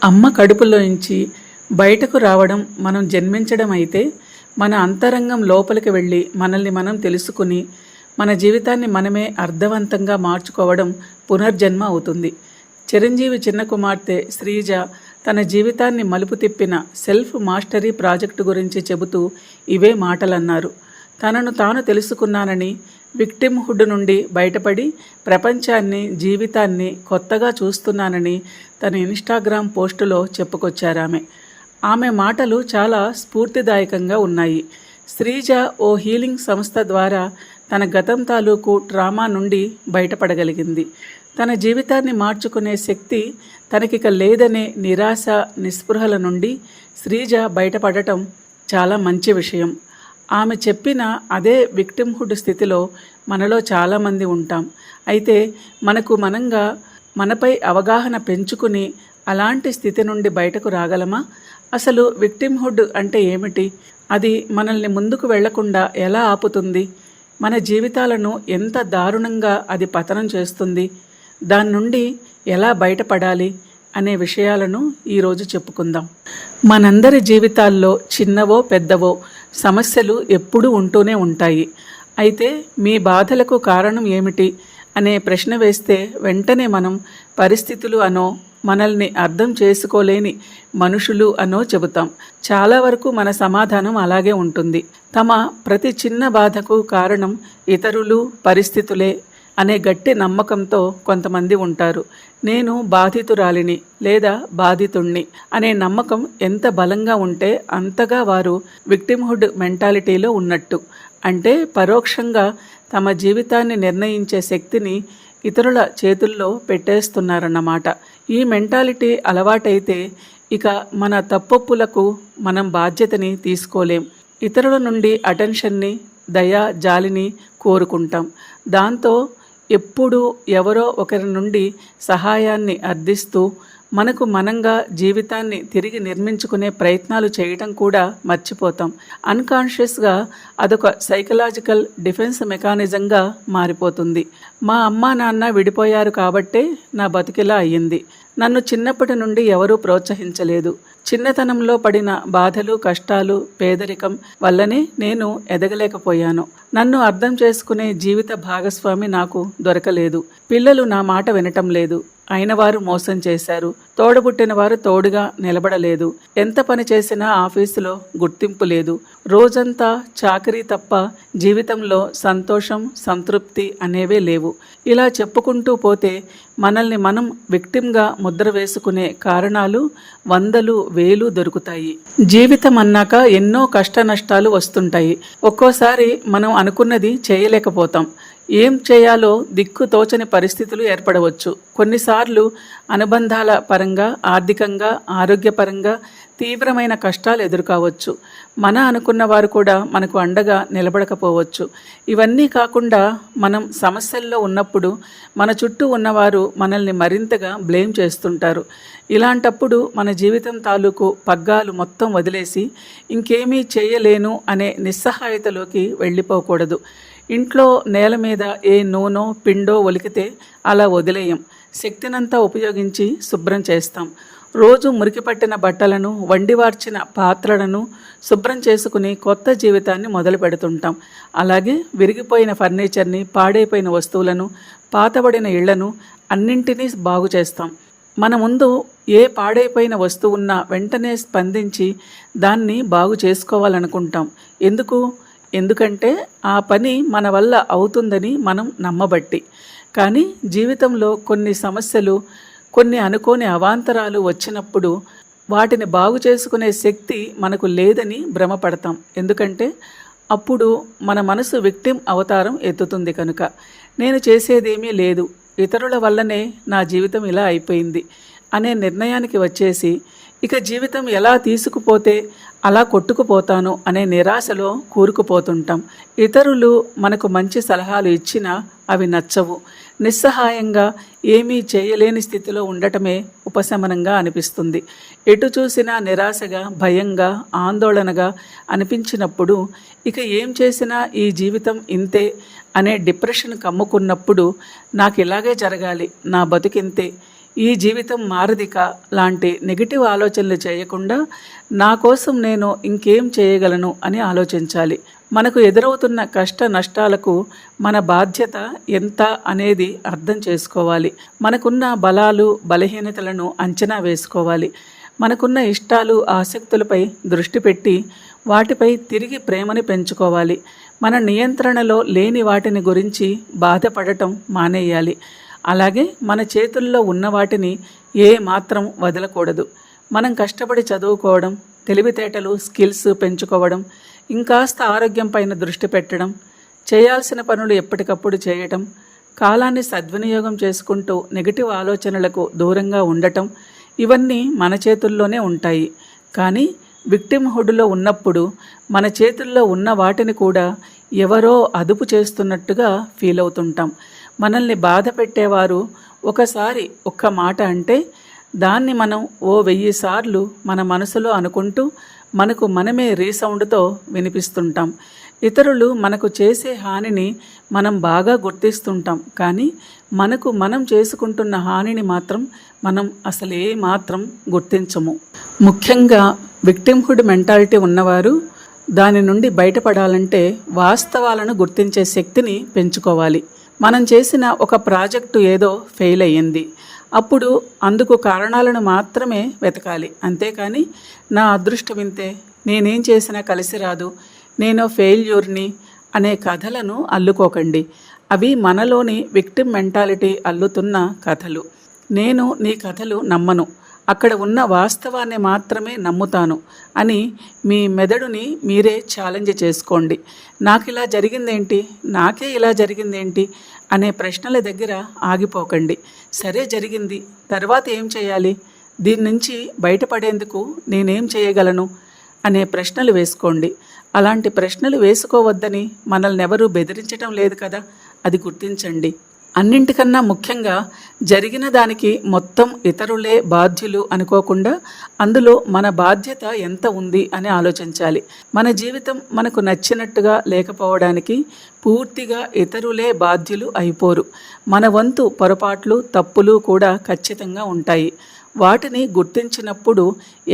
అమ్మ కడుపులోంచి బయటకు రావడం మనం జన్మించడం అయితే, మన అంతరంగం లోపలికి వెళ్ళి మనల్ని మనం తెలుసుకుని మన జీవితాన్ని మనమే అర్థవంతంగా మార్చుకోవడం పునర్జన్మ అవుతుంది. చిరంజీవి చిన్న కుమార్తె శ్రీజ తన జీవితాన్ని మలుపు తిప్పిన సెల్ఫ్ మాస్టరీ ప్రాజెక్టు గురించి చెబుతూ ఇవే మాటలన్నారు. తనను తాను తెలుసుకున్నానని, విక్టిమ్హుడ్ నుండి బయటపడి ప్రపంచాన్ని, జీవితాన్ని కొత్తగా చూస్తున్నానని తన ఇన్స్టాగ్రామ్ పోస్టులో చెప్పుకొచ్చారామె. ఆమె మాటలు చాలా స్ఫూర్తిదాయకంగా ఉన్నాయి. శ్రీజ ఓ హీలింగ్ సంస్థ ద్వారా తన గతం తాలూకు ట్రామా నుండి బయటపడగలిగింది. తన జీవితాన్ని మార్చుకునే శక్తి తనకిక లేదనే నిరాశ, నిస్పృహల నుండి శ్రీజ బయటపడటం చాలా మంచి విషయం. ఆమె చెప్పిన అదే విక్టిమ్హుడ్ స్థితిలో మనలో చాలామంది ఉంటాం. అయితే మనకు మనంగా మనపై అవగాహన పెంచుకుని అలాంటి స్థితి నుండి బయటకు రాగలమా? అసలు విక్టిమ్హుడ్ అంటే ఏమిటి? అది మనల్ని ముందుకు వెళ్లకుండా ఎలా ఆపుతుంది? మన జీవితాలను ఎంత దారుణంగా అది పతనం చేస్తుంది? దాని నుండి ఎలా బయటపడాలి అనే విషయాలను ఈరోజు చెప్పుకుందాం. మనందరి జీవితాల్లో చిన్నవో పెద్దవో సమస్యలు ఎప్పుడూ ఉంటూనే ఉంటాయి. అయితే మీ బాధలకు కారణం ఏమిటి అనే ప్రశ్న వేస్తే వెంటనే మనం పరిస్థితులు అనో, మనల్ని అర్థం చేసుకోలేని మనుషులు అనో చెబుతాం. చాలా వరకు మన సమాధానం అలాగే ఉంటుంది. తమ ప్రతి చిన్న బాధకు కారణం ఇతరులు, పరిస్థితులే అనే గట్టి నమ్మకంతో కొంతమంది ఉంటారు. నేను బాధితురాలిని లేదా బాధితుణ్ణి అనే నమ్మకం ఎంత బలంగా ఉంటే అంతగా వారు విక్టిమ్హుడ్ మెంటాలిటీలో ఉన్నట్టు. అంటే పరోక్షంగా తమ జీవితాన్ని నిర్ణయించే శక్తిని ఇతరుల చేతుల్లో పెట్టేస్తున్నారన్నమాట. ఈ మెంటాలిటీ అలవాటైతే ఇక మన తప్పొప్పులకు మనం బాధ్యతని తీసుకోలేం. ఇతరుల నుండి అటెన్షన్ని, దయ, జాలిని కోరుకుంటాం. దాంతో ఎప్పుడూ ఎవరో ఒకరి నుండి సహాయాన్ని అర్థిస్తూ మనకు మనంగా జీవితాన్ని తిరిగి నిర్మించుకునే ప్రయత్నాలు చేయటం కూడా మర్చిపోతాం. అన్కాన్షియస్గా అదొక సైకలాజికల్ డిఫెన్స్ మెకానిజంగా మారిపోతుంది. మా అమ్మా నాన్న విడిపోయారు కాబట్టే నా బతుకిలా అయ్యింది. నన్ను చిన్నప్పటి నుండి ఎవరూ ప్రోత్సహించలేదు. చిన్నతనంలో పడిన బాధలు, కష్టాలు, పేదరికం వల్లనే నేను ఎదగలేకపోయాను. నన్ను అర్థం చేసుకునే జీవిత భాగస్వామి నాకు దొరకలేదు. పిల్లలు నా మాట వినటం లేదు. అయిన వారు మోసం చేశారు. తోడబుట్టిన వారు తోడుగా నిలబడలేదు. ఎంత పని చేసినా ఆఫీసులో గుర్తింపు లేదు. రోజంతా చాకరీ తప్ప జీవితంలో సంతోషం, సంతృప్తి అనేవే లేవు. ఇలా చెప్పుకుంటూ పోతే మనల్ని మనం విక్టిమ్గా ముద్ర వేసుకునే కారణాలు వందలు, వేలు దొరుకుతాయి. జీవితం అన్నాక ఎన్నో కష్ట నష్టాలు వస్తుంటాయి. ఒక్కోసారి మనం అనుకున్నది చేయలేకపోతాం. ఏం చేయాలో దిక్కు తోచని పరిస్థితులు ఏర్పడవచ్చు. కొన్నిసార్లు అనుబంధాల పరంగా, ఆర్థికంగా, ఆరోగ్యపరంగా తీవ్రమైన కష్టాలు ఎదుర్కోవచ్చు. మన అనుకున్న వారు కూడా మనకు అండగా నిలబడకపోవచ్చు. ఇవన్నీ కాకుండా మనం సమస్యల్లో ఉన్నప్పుడు మన చుట్టూ ఉన్నవారు మనల్ని మరింతగా బ్లేమ్ చేస్తుంటారు. ఇలాంటప్పుడు మన జీవితం తాలూకు పగ్గాలు మొత్తం వదిలేసి ఇంకేమీ చేయలేను అనే నిస్సహాయతలోకి వెళ్ళిపోకూడదు. ఇంట్లో నేల మీద ఏ నూనో, పిండో ఒలికితే అలా వదిలేయం. శక్తినంతా ఉపయోగించి శుభ్రం చేస్తాం. రోజు మురికి పట్టిన బట్టలను, వండివార్చిన పాత్రలను శుభ్రం చేసుకుని కొత్త జీవితాన్ని మొదలు పెడుతుంటాం. అలాగే విరిగిపోయిన ఫర్నిచర్ని, పాడైపోయిన వస్తువులను, పాతబడిన ఇళ్లను అన్నింటినీ బాగు చేస్తాం. మన ముందు ఏ పాడైపోయిన వస్తువున్నా వెంటనే స్పందించి దాన్ని బాగు చేసుకోవాలనుకుంటాం. ఎందుకంటే ఆ పని మన వల్ల అవుతుందని మనం నమ్మబట్టి. కానీ జీవితంలో కొన్ని సమస్యలు, కొన్ని అనుకోని అవాంతరాలు వచ్చినప్పుడు వాటిని బాగు చేసుకునే శక్తి మనకు లేదని భ్రమపడతాం. ఎందుకంటే అప్పుడు మన మనసు విక్టిమ్ అవతారం ఎత్తుతుంది కనుక. నేను చేసేదేమీ లేదు, ఇతరుల వల్లనే నా జీవితం ఇలా అయిపోయింది అనే నిర్ణయానికి వచ్చేసి ఇక జీవితం ఎలా తీసుకుపోతే అలా కొట్టుకుపోతాను అనే నిరాశలో కూరుకుపోతుంటాం. ఇతరులు మనకు మంచి సలహాలు ఇచ్చినా అవి నచ్చవు. నిస్సహాయంగా ఏమీ చేయలేని స్థితిలో ఉండటమే ఉపశమనంగా అనిపిస్తుంది. ఎటు చూసినా నిరాశగా, భయంగా, ఆందోళనగా అనిపించినప్పుడు ఇక ఏం చేసినా ఈ జీవితం ఇంతే అనే డిప్రెషన్ కమ్ముకున్నప్పుడు నాకు ఇలాగే జరగాలి, నా బతుకింతే, ఈ జీవితం మారదిక లాంటి నెగిటివ్ ఆలోచనలు చేయకుండా నా కోసం నేను ఇంకేం చేయగలను అని ఆలోచించాలి. మనకు ఎదురవుతున్న కష్ట నష్టాలకు మన బాధ్యత ఎంత అనేది అర్థం చేసుకోవాలి. మనకున్న బలాలు బలహీనతలను అంచనా వేసుకోవాలి. మనకున్న ఇష్టాలు ఆసక్తులపై దృష్టి పెట్టి వాటిపై తిరిగి ప్రేమని పెంచుకోవాలి. మన నియంత్రణలో లేని వాటిని గురించి బాధపడటం మానేయాలి. అలాగే మన చేతుల్లో ఉన్న వాటిని ఏ మాత్రం వదలకూడదు. మనం కష్టపడి చదువుకోవడం, తెలివితేటలు స్కిల్స్ పెంచుకోవడం, ఇంకాస్త ఆరోగ్యం పైన దృష్టి పెట్టడం, చేయాల్సిన పనులు ఎప్పటికప్పుడు చేయటం, కాలాన్ని సద్వినియోగం చేసుకుంటూ నెగిటివ్ ఆలోచనలకు దూరంగా ఉండటం, ఇవన్నీ మన చేతుల్లోనే ఉంటాయి. కానీ విక్టిమ్హుడ్లో ఉన్నప్పుడు మన చేతుల్లో ఉన్న వాటిని కూడా ఎవరో అదుపు చేస్తున్నట్టుగా ఫీల్ అవుతుంటాం. మనల్ని బాధ పెట్టేవారు ఒకసారి ఒక్క మాట అంటే దాన్ని మనం 1000 సార్లు మన మనసులో అనుకుంటూ మనకు మనమే రీసౌండ్తో వినిపిస్తుంటాం. ఇతరులు మనకు చేసే హానిని మనం బాగా గుర్తిస్తుంటాం, కానీ మనకు మనం చేసుకుంటున్న హానిని మాత్రం మనం అసలు ఏ మాత్రం గుర్తించము. ముఖ్యంగా విక్టిమ్హుడ్ మెంటాలిటీ ఉన్నవారు దాని నుండి బయటపడాలంటే వాస్తవాలను గుర్తించే శక్తిని పెంచుకోవాలి. మనం చేసిన ఒక ప్రాజెక్టు ఏదో ఫెయిల్ అయ్యింది, అప్పుడు అందుకు కారణాలను మాత్రమే వెతకాలి. అంతేకాని నా అదృష్టం ఇంతే, నేనేం చేసినా కలిసి రాదు, నేను ఫెయిల్యూర్ని అనే కథలను అల్లుకోకండి. అవి మనలోని విక్టిమ్ మెంటాలిటీ అల్లుతున్న కథలు. నేను నీ కథలు నమ్మను, అక్కడ ఉన్న వాస్తవాన్ని మాత్రమే నమ్ముతాను అని మీ మెదడుని మీరే ఛాలెంజ్ చేసుకోండి. నాకు ఇలా జరిగిందేంటి, నాకే ఇలా జరిగిందేంటి అనే ప్రశ్నల దగ్గర ఆగిపోకండి. సరే జరిగింది, తర్వాత ఏం చేయాలి, దీని నుంచి బయటపడేందుకు నేనేం చేయగలను అనే ప్రశ్నలు వేసుకోండి. అలాంటి ప్రశ్నలు వేసుకోవద్దని మనల్ని ఎవరూ బెదిరించటం లేదు కదా, అది గుర్తించండి. అన్నింటికన్నా ముఖ్యంగా జరిగిన దానికి మొత్తం ఇతరులే బాధ్యులు అనుకోకుండా అందులో మన బాధ్యత ఎంత ఉంది అని ఆలోచించాలి. మన జీవితం మనకు నచ్చినట్టుగా లేకపోవడానికి పూర్తిగా ఇతరులే బాధ్యులు అయిపోరు. మన వంతు పొరపాట్లు తప్పులు కూడా ఖచ్చితంగా ఉంటాయి. వాటిని గుర్తించినప్పుడు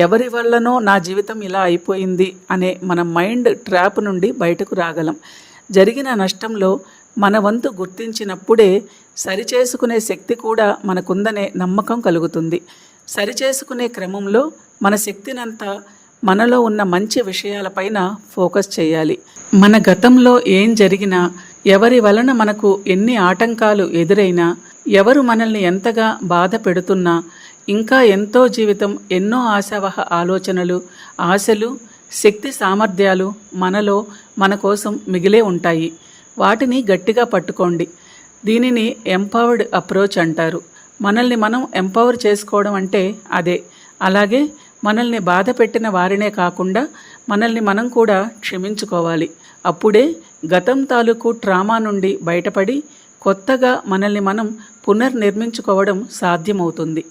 ఎవరి వల్లనో నా జీవితం ఇలా అయిపోయింది అనే మన మైండ్ ట్రాప్ నుండి బయటకు రాగలం. జరిగిన నష్టంలో మన వంతు గుర్తించినప్పుడే సరిచేసుకునే శక్తి కూడా మనకుందనే నమ్మకం కలుగుతుంది. సరిచేసుకునే క్రమంలో మన శక్తినంతా మనలో ఉన్న మంచి విషయాలపైన ఫోకస్ చేయాలి. మన గతంలో ఏం జరిగినా, ఎవరి వలన మనకు ఎన్ని ఆటంకాలు ఎదురైనా, ఎవరు మనల్ని ఎంతగా బాధ పెడుతున్నా, ఇంకా ఎంతో జీవితం, ఎన్నో ఆశావహ ఆలోచనలు, ఆశలు, శక్తి సామర్థ్యాలు మనలో మన కోసం మిగిలే ఉంటాయి. వాటిని గట్టిగా పట్టుకోండి. దీనిని ఎంపవర్డ్ అప్రోచ్ అంటారు. మనల్ని మనం ఎంపవర్ చేసుకోవడం అంటే అదే. అలాగే మనల్ని బాధ పెట్టిన వారినే కాకుండా మనల్ని మనం కూడా క్షమించుకోవాలి. అప్పుడే గతం తాలూకు ట్రామా నుండి బయటపడి కొత్తగా మనల్ని మనం పునర్నిర్మించుకోవడం సాధ్యమవుతుంది.